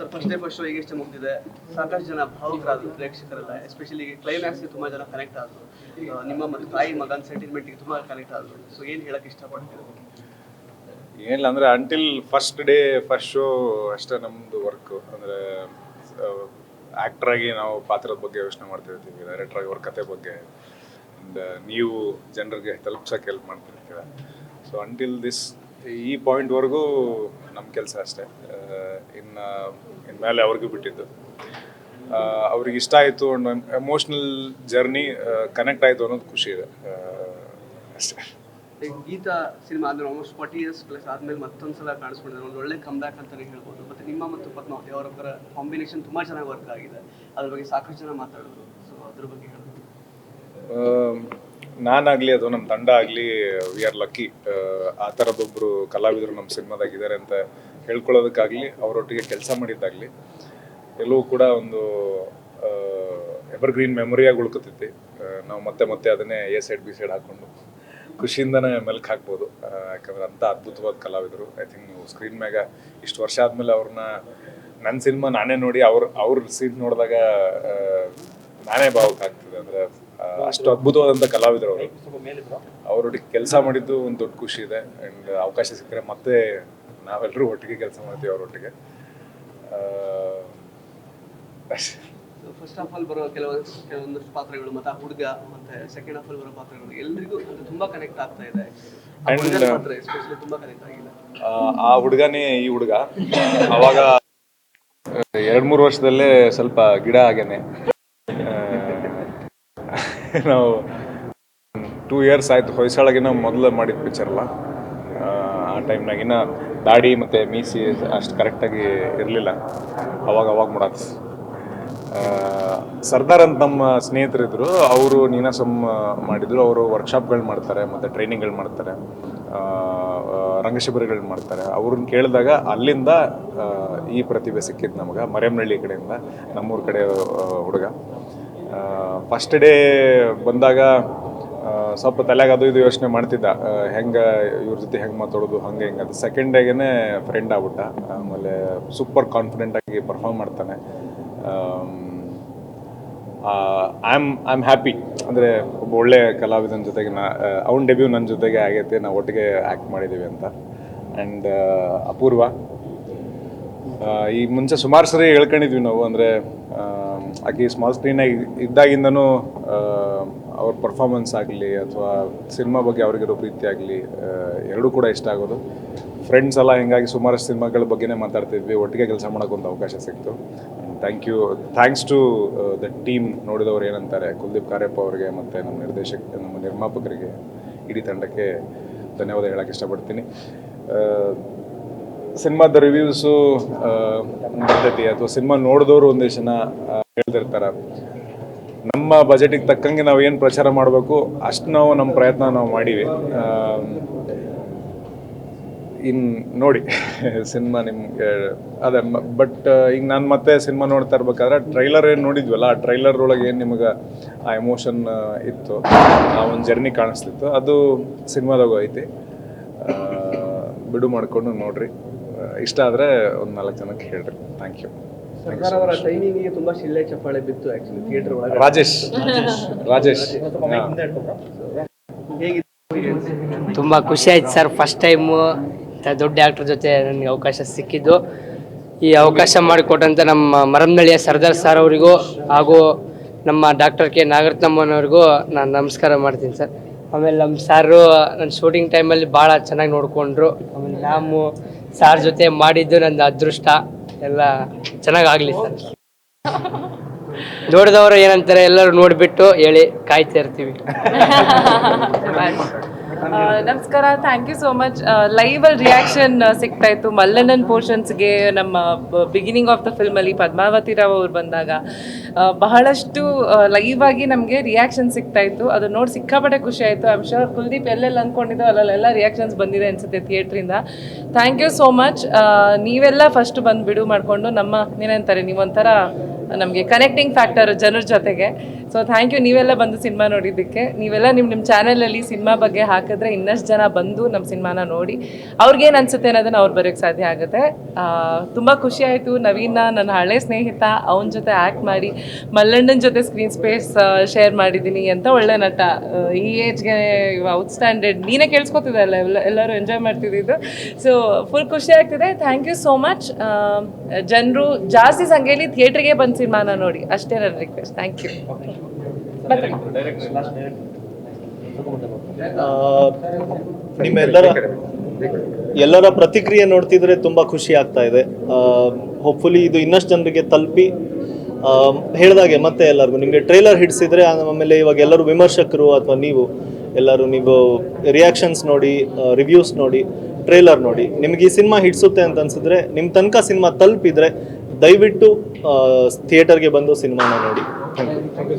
Sir first show ಈಗಷ್ಟೇ ಮುಗಿದಿದೆ, ಸಾಕಷ್ಟು ಜನ ಭಾವುಕರಾದ್ರು ಪ್ರೇಕ್ಷಕರೆಲ್ಲ, ಎಸ್ಪೆಷಲಿ ಕ್ಲೈಮ್ಯಾಕ್ಸ್ಗೆ ತುಂಬ ಜನ ಕನೆಕ್ಟ್ ಆದರು, ನಿಮ್ಮ ಮತ್ತು ತಾಯಿ ಮಗನ ಸೆಂಟಿಮೆಂಟ್ಗೆ ತುಂಬ ಕನೆಕ್ಟ್ ಆದರು. ಸೊ ಏನು ಹೇಳಕ್ಕೆ ಇಷ್ಟಪಡ್ತೀವಿ? ಏನಿಲ್ಲ ಅಂದರೆ ಅಂಟಿಲ್ ಫಸ್ಟ್ ಶೋ ಅಷ್ಟೇ ನಮ್ಮದು ವರ್ಕು. ಅಂದರೆ ಆ್ಯಕ್ಟ್ರಾಗಿ ನಾವು ಪಾತ್ರದ ಬಗ್ಗೆ ಯೋಚನೆ ಮಾಡ್ತಿರ್ತೀವಿ, ಡೈರೆಕ್ಟ್ರಾಗಿ ಅವ್ರ ಕತೆ ಬಗ್ಗೆ, ಆ್ಯಂಡ್ ನೀವು ಜನರಿಗೆ ತಲುಪ್ಸೋಕೆ ಹೆಲ್ಪ್ ಮಾಡ್ತಿರ್ತೀರ. ಸೊ ಅಂಟಿಲ್ ದಿಸ್ ಈ ಪಾಯಿಂಟ್ವರೆಗೂ ನಮ್ಮ ಕೆಲಸ ಅಷ್ಟೇ. ಇನ್ಮೇಲೆ ಅವ್ರಿಗೂ ಬಿಟ್ಟಿದ್ದು. ಅವ್ರಿಗೆ ಇಷ್ಟ ಆಯಿತು, ಒಂದು ಎಮೋಷ್ನಲ್ ಜರ್ನಿ ಕನೆಕ್ಟ್ ಆಯಿತು ಅನ್ನೋದು ಖುಷಿ ಇದೆ ಅಷ್ಟೇ. ಗೀತಾ ಸಿನಿಮಾ ಅಂದರೆ ಆಲ್ಮೋಸ್ಟ್ 40 years ಪ್ಲಸ್ ಆದಮೇಲೆ ಮತ್ತೊಂದು ಸಲ ಕಾಣಿಸ್ಕೊಂಡಿದ್ದಾರೆ, ಒಂದು ಒಳ್ಳೆ ಕಮ್ಬ್ಯಾಕ್ ಅಂತಲೇ ಹೇಳ್ಬೋದು. ಮತ್ತು ನಿಮ್ಮ ಮತ್ತು ಪದ್ಮಾವತಿ ಅವರೊಬ್ಬರ ಕಾಂಬಿನೇಷನ್ ತುಂಬ ಚೆನ್ನಾಗಿ ವರ್ಕ್ ಆಗಿದೆ, ಅದ್ರ ಬಗ್ಗೆ ಸಾಕಷ್ಟು ಜನ ಮಾತಾಡೋದು. ಸೊ ಅದ್ರ ಬಗ್ಗೆ ಹೇಳ್ಬೋದು. ನಾನಾಗಲಿ ಅಥವಾ ನಮ್ಮ ತಂಡ ಆಗಲಿ ವಿ ಆರ್ ಲಕ್ಕಿ. ಆ ಥರದೊಬ್ಬರು ಕಲಾವಿದರು ನಮ್ಮ ಸಿನಿಮಾದಾಗಿದ್ದಾರೆ ಅಂತ ಹೇಳ್ಕೊಳ್ಳೋದಕ್ಕಾಗಲಿ, ಅವರೊಟ್ಟಿಗೆ ಕೆಲಸ ಮಾಡಿದ್ದಾಗಲಿ ಎಲ್ಲವೂ ಕೂಡ ಒಂದು ಎವರ್ಗ್ರೀನ್ ಮೆಮೊರಿಯಾಗಿ ಉಳ್ಕೊತೈತಿ. ನಾವು ಮತ್ತೆ ಅದನ್ನೇ ಎ ಸೈಡ್ ಬಿ ಸೈಡ್ ಹಾಕ್ಕೊಂಡು ಖುಷಿಯಿಂದನೇ ಮೆಲ್ಕ್ ಹಾಕ್ಬೋದು. ಯಾಕಂದ್ರೆ ಅಂಥ ಅದ್ಭುತವಾದ ಕಲಾವಿದರು. ಐ ಥಿಂಕ್ ನೀವು ಸ್ಕ್ರೀನ್ ಮ್ಯಾಗ ಇಷ್ಟು ವರ್ಷ ಆದಮೇಲೆ ಅವ್ರನ್ನ ನನ್ನ ಸಿನಿಮಾ ನಾನೇ ನೋಡಿ ಅವ್ರ ಸೀನ್ ನೋಡಿದಾಗ ನಾನೇ ಭಾವಕ ಆಗ್ತದೆ. ಅಂದರೆ ಅಷ್ಟು ಅದ್ಭುತವಾದಂಥ ಕಲಾವಿದರು ಅವರು. ಅವರೊಟ್ಟಿಗೆ ಕೆಲಸ ಮಾಡಿದ್ದು ಒಂದು ದೊಡ್ಡ ಖುಷಿ ಇದೆ. ಆ್ಯಂಡ್ ಅವಕಾಶ ಸಿಕ್ಕರೆ ಮತ್ತೆ ನಾವೆಲ್ಲರೂ ಒಟ್ಟಿಗೆ ಕೆಲಸ ಮಾಡ್ತೀವಿ ಅವರೊಟ್ಟಿಗೆ. ಫಸ್ಟ್ ಹಾಫ್ ಅಲ್ಲಿ ಬರೋ ಕೆಲವೊಂದಷ್ಟು ಪಾತ್ರಗಳು ಮತ್ತು ಆ ಹುಡುಗ ಮತ್ತು ಸೆಕೆಂಡ್ ಹಾಫ್ ಅಲ್ಲಿ ಬರೋ ಪಾತ್ರಗಳು ಎಲ್ರಿಗೂ ತುಂಬ ಕನೆಕ್ಟ್ ಆಗ್ತಾ ಇದೆ. ಪಾತ್ರ ಎಸ್ಪೆಷಲಿ ತುಂಬ ಕನೆಕ್ಟ್ ಆಗಿದೆ. ಆ ಹುಡುಗನೇ ಈ ಹುಡುಗ ಅವಾಗ 2-3 ವರ್ಷದಲ್ಲೇ ಸ್ವಲ್ಪ ಗಿಡ ಆಗೇನೆ. ನಾವು 2 years ಆಯಿತು ಹೊಯ್ಸಳಗಿನ ಮೊದಲು ಮಾಡಿದ ಪಿಕ್ಚರಲ್ಲ. ಆ ಟೈಮ್ನಾಗಿನ ದಾಡಿ ಮತ್ತು ಮೀಸಿ ಅಷ್ಟು ಕರೆಕ್ಟಾಗಿ ಇರಲಿಲ್ಲ. ಅವಾಗ ಮಾಡಾತ್ ಸರ್ದಾರ್ ಅಂತ ನಮ್ಮ ಸ್ನೇಹಿತರಿದ್ದರು. ಅವರು ನೀನಾಸಮ್ ಮಾಡಿದರು. ಅವರು ವರ್ಕ್ಶಾಪ್ಗಳು ಮಾಡ್ತಾರೆ ಮತ್ತು ಟ್ರೈನಿಂಗ್ಗಳು ಮಾಡ್ತಾರೆ, ರಂಗಶಿಬಿರಗಳು ಮಾಡ್ತಾರೆ. ಅವ್ರನ್ನ ಕೇಳಿದಾಗ ಅಲ್ಲಿಂದ ಈ ಪ್ರತಿಭೆ ಸಿಕ್ಕಿದ್ದು ನಮಗೆ. ಮರೆಯಮ್ನಳ್ಳಿ ಕಡೆಯಿಂದ, ನಮ್ಮೂರ ಕಡೆ ಹುಡುಗ. ಫಸ್ಟ್ ಡೇ ಬಂದಾಗ ಸ್ವಲ್ಪ ತಲೆಗೆ ಅದು ಇದು ಯೋಚನೆ ಮಾಡ್ತಿದ್ದ, ಹೆಂಗೆ ಇವ್ರ ಜೊತೆ ಹೆಂಗೆ ಮಾತಾಡೋದು ಹಂಗೆ ಹಿಂಗೆ. ಅದು ಸೆಕೆಂಡ್ ಡೇಗೆ ಫ್ರೆಂಡ್ ಆಗ್ಬಿಟ್ಟ. ಆಮೇಲೆ ಸೂಪರ್ ಕಾನ್ಫಿಡೆಂಟಾಗಿ ಪರ್ಫಾರ್ಮ್ ಮಾಡ್ತಾನೆ. I am happy. ಅಂದರೆ ಒಬ್ಬ ಒಳ್ಳೆ ಕಲಾವಿದನ ಜೊತೆಗೆ ಅವ್ನ ಡೆಬ್ಯೂ ನನ್ನ ಜೊತೆಗೆ ಆಗೈತೆ, ನಾವು ಒಟ್ಟಿಗೆ ಆ್ಯಕ್ಟ್ ಮಾಡಿದ್ದೀವಿ ಅಂತ. ಆ್ಯಂಡ್ ಅಪೂರ್ವ ಈ ಮುಂಚೆ ಸುಮಾರು ಸರಿ ಹೇಳ್ಕೊಂಡಿದ್ವಿ ನಾವು. ಅಂದರೆ ಆಕೆ ಸ್ಮಾಲ್ ಸ್ಕ್ರೀನಾಗಿ ಇದ್ದಾಗಿಂದನೂ ಅವ್ರ ಪರ್ಫಾರ್ಮೆನ್ಸ್ ಆಗಲಿ ಅಥವಾ ಸಿನಿಮಾ ಬಗ್ಗೆ ಅವ್ರಿಗಿರೋ ಪ್ರೀತಿ ಆಗಲಿ ಎರಡೂ ಕೂಡ ಇಷ್ಟ ಆಗೋದು. ಫ್ರೆಂಡ್ಸ್ ಎಲ್ಲ ಹಿಂಗಾಗಿ ಸುಮಾರು ಸಿನಿಮಾಗಳ ಬಗ್ಗೆನೇ ಮಾತಾಡ್ತಿದ್ವಿ. ಒಟ್ಟಿಗೆ ಕೆಲಸ ಮಾಡೋಕ್ಕೆ ಒಂದು ಅವಕಾಶ ಸಿಕ್ತು. Thanks to the team. ನೋಡಿದವ್ರು ಏನಂತಾರೆ, ಕುಲ್ದೀಪ್ ಕಾರ್ಯಪ್ಪ ಅವರಿಗೆ ಮತ್ತು ನಮ್ಮ ನಿರ್ಮಾಪಕರಿಗೆ, ಇಡೀ ತಂಡಕ್ಕೆ ಧನ್ಯವಾದ ಹೇಳೋಕ್ಕೆ ಇಷ್ಟಪಡ್ತೀನಿ. ಸಿನಿಮಾದ ರಿವ್ಯೂಸು ಬರ್ತೈತಿ ಅಥವಾ ಸಿನಿಮಾ ನೋಡಿದವರು ಒಂದಿಷ್ಟು ಜನ ಹೇಳ್ತಿರ್ತಾರೆ. ನಮ್ಮ ಬಜೆಟಿಗೆ ತಕ್ಕಂಗೆ ನಾವು ಏನು ಪ್ರಚಾರ ಮಾಡಬೇಕು ಅಷ್ಟು ನಮ್ಮ ಪ್ರಯತ್ನ ನಾವು ಮಾಡೀವಿ. ಇನ್ನು ನೋಡಿ ಸಿನಿಮಾ ನಿಮಗೆ ಅದೇ. ಬಟ್ ಈಗ ನಾನು ಮತ್ತೆ ಸಿನಿಮಾ ನೋಡ್ತಾ ಇರ್ಬೇಕಾದ್ರೆ ಟ್ರೈಲರ್ ಏನು ನೋಡಿದ್ವಲ್ಲ, ಆ ಟ್ರೈಲರ್ ಒಳಗೆ ಏನು ನಿಮಗೆ ಆ ಎಮೋಷನ್ ಇತ್ತು, ಆ ಒಂದು ಜರ್ನಿ ಕಾಣಿಸ್ತಿತ್ತು, ಅದು ಸಿನಿಮಾದಾಗೂ ಐತಿ. ಬಿಡು ಮಾಡಿಕೊಂಡು ನೋಡ್ರಿ. ಇಷ್ಟ ಆದರೆ ಒಂದು 4 ಜನಕ್ಕೆ ಹೇಳ್ರಿ. Thank you. ಸರ್ದಾರ್ ಅವರ ಟೈಮಿಂಗಿಗೆ ತುಂಬ ಶಿಳ್ಳೆ ಚಪ್ಪಾಳೆ ಬಿತ್ತು ಆ್ಯಕ್ಚುಲಿ ಥಿಯೇಟರ್ ಒಳಗೆ. ರಾಜೇಶ್ ಹೇಗಿದೆ? ತುಂಬ ಖುಷಿ ಆಯ್ತು ಸರ್. ಫಸ್ಟ್ ಟೈಮು ದೊಡ್ಡ ಆ್ಯಕ್ಟ್ರ್ ಜೊತೆ ನನಗೆ ಅವಕಾಶ ಸಿಕ್ಕಿದ್ದು. ಈ ಅವಕಾಶ ಮಾಡಿಕೊಟ್ಟಂಥ ನಮ್ಮ ಮರಮ್ನಳ್ಳಿಯ ಸರ್ದಾರ್ ಸರ್ ಅವರಿಗೂ ಹಾಗೂ ನಮ್ಮ ಡಾಕ್ಟರ್ ಕೆ ನಾಗರತ್ನಮ್ಮನವ್ರಿಗೂ ನಾನು ನಮಸ್ಕಾರ ಮಾಡ್ತೀನಿ ಸರ್. ಆಮೇಲೆ ನಮ್ಮ ಸಾರು ನನ್ನ ಶೂಟಿಂಗ್ ಟೈಮಲ್ಲಿ ಭಾಳ ಚೆನ್ನಾಗಿ ನೋಡಿಕೊಂಡ್ರು. ಆಮೇಲೆ ನಾವು ಸಾರ್ ಜೊತೆ ಮಾಡಿದ್ದು ನನ್ನ ಅದೃಷ್ಟ. ಎಲ್ಲ ಚೆನ್ನಾಗಾಗಲಿ ಸರ್. ನೋಡಿದವರು ಏನಂತಾರೆ ಎಲ್ಲರೂ ನೋಡಿಬಿಟ್ಟು ಹೇಳಿ, ಕಾಯ್ತಾ ಇರ್ತೀವಿ. ನಮಸ್ಕಾರ, ಥ್ಯಾಂಕ್ ಯು ಸೋ ಮಚ್. ಲೈವಲ್ಲಿ ರಿಯಾಕ್ಷನ್ ಸಿಗ್ತಾ ಇತ್ತು ಮಲ್ಲಣ್ಣನ ಪೋರ್ಷನ್ಸ್ಗೆ. ನಮ್ಮ ಬಿಗಿನಿಂಗ್ ಆಫ್ ದ ಫಿಲ್ಮಲ್ಲಿ ಪದ್ಮಾವತಿ ರಾವ್ ಅವ್ರು ಬಂದಾಗ ಬಹಳಷ್ಟು ಲೈವ್ ಆಗಿ ನಮಗೆ ರಿಯಾಕ್ಷನ್ ಸಿಗ್ತಾ ಇತ್ತು. ಅದು ನೋಡಿ ಸಿಕ್ಕಾಪಟ್ಟೆ ಖುಷಿ ಆಯಿತು. ಐ ಆಮ್ ಶೋರ್ ಕುಲ್ದೀಪ್ ಎಲ್ಲೆಲ್ಲ ಅಂದ್ಕೊಂಡಿದ್ದೋ ಅಲ್ಲೆಲ್ಲ ರಿಯಾಕ್ಷನ್ಸ್ ಬಂದಿದೆ ಅನಿಸುತ್ತೆ ಥಿಯೇಟ್ರಿಂದ. Thank you so much. ನೀವೆಲ್ಲ ಫಸ್ಟ್ ಬಂದು ಬಿಡು ಮಾಡಿಕೊಂಡು ಏನಂತಾರೆ ನೀವೊಂಥರ ನಮಗೆ ಕನೆಕ್ಟಿಂಗ್ ಫ್ಯಾಕ್ಟರ್ ಜನರ ಜೊತೆಗೆ. ಸೊ ಥ್ಯಾಂಕ್ ಯು ನೀವೆಲ್ಲ ಬಂದು ಸಿನಿಮಾ ನೋಡಿದ್ದಕ್ಕೆ. ನೀವೆಲ್ಲ ನಿಮ್ಮ ಚಾನಲಲ್ಲಿ ಸಿನಿಮಾ ಬಗ್ಗೆ ಹಾಕಿದ್ರೆ ಇನ್ನಷ್ಟು ಜನ ಬಂದು ನಮ್ಮ ಸಿನಿಮಾನ ನೋಡಿ ಅವ್ರಿಗೇನು ಅನಿಸುತ್ತೆ ಅನ್ನೋದನ್ನು ಅವ್ರು ಬರೋಕ್ಕೆ ಸಾಧ್ಯ ಆಗುತ್ತೆ. ತುಂಬ ಖುಷಿ ಆಯಿತು. ನವೀನ ನನ್ನ ಹಳೆ ಸ್ನೇಹಿತ, ಅವನ ಜೊತೆ ಆ್ಯಕ್ಟ್ ಮಾಡಿ ಮಲ್ಲಣ್ಣನ ಜೊತೆ ಸ್ಕ್ರೀನ್ ಸ್ಪೇಸ್ ಶೇರ್ ಮಾಡಿದ್ದೀನಿ. ಅಂತ ಒಳ್ಳೆ ನಟ, ಈ ಏಜ್ಗೆ ಔಟ್ಸ್ಟ್ಯಾಂಡೆಡ್. ನೀನೇ ಕೇಳಿಸ್ಕೊತಿದ್ದೆ ಅಲ್ಲ, ಎಲ್ಲರೂ ಎಂಜಾಯ್ ಮಾಡ್ತಿದ್ದಿದ್ದು. ಸೊ ಫುಲ್ ಖುಷಿ ಆಗ್ತಿದೆ. Thank you so much. ಜನರು ಜಾಸ್ತಿ ಸಂಖ್ಯೆಯಲ್ಲಿ ಥಿಯೇಟ್ರಿಗೆ ಬಂದು ಸಿನಿಮಾನ ನೋಡಿ, ಅಷ್ಟೇ ನನ್ನ ರಿಕ್ವೆಸ್ಟ್. Thank you. ಎಲ್ಲರ ಪ್ರತಿಕ್ರಿಯೆ ನೋಡ್ತಿದ್ರೆ ತುಂಬ ಖುಷಿ ಆಗ್ತಾ ಇದೆ. ಹೋಪ್ಫುಲಿ ಇದು ಇನ್ನಷ್ಟು ಜನರಿಗೆ ತಲುಪಿ ಹೇಳಿದಾಗೆ ಮತ್ತೆ ಎಲ್ಲರಿಗೂ ನಿಮಗೆ ಟ್ರೈಲರ್ ಹಿಡಿಸಿದ್ರೆ ಆಮೇಲೆ ಇವಾಗ ಎಲ್ಲರೂ ವಿಮರ್ಶಕರು ಅಥವಾ ನೀವು ರಿಯಾಕ್ಷನ್ಸ್ ನೋಡಿ, ರಿವ್ಯೂಸ್ ನೋಡಿ, ಟ್ರೈಲರ್ ನೋಡಿ, ನಿಮಗೆ ಈ ಸಿನಿಮಾ ಹಿಡಿಸುತ್ತೆ ಅಂತ ಅನ್ಸಿದ್ರೆ, ನಿಮ್ಮ ತನಕ ಸಿನಿಮಾ ತಲುಪಿದ್ರೆ ದಯವಿಟ್ಟು ಥಿಯೇಟರ್ಗೆ ಬಂದು ಸಿನಿಮಾನ ನೋಡಿ. Thank you.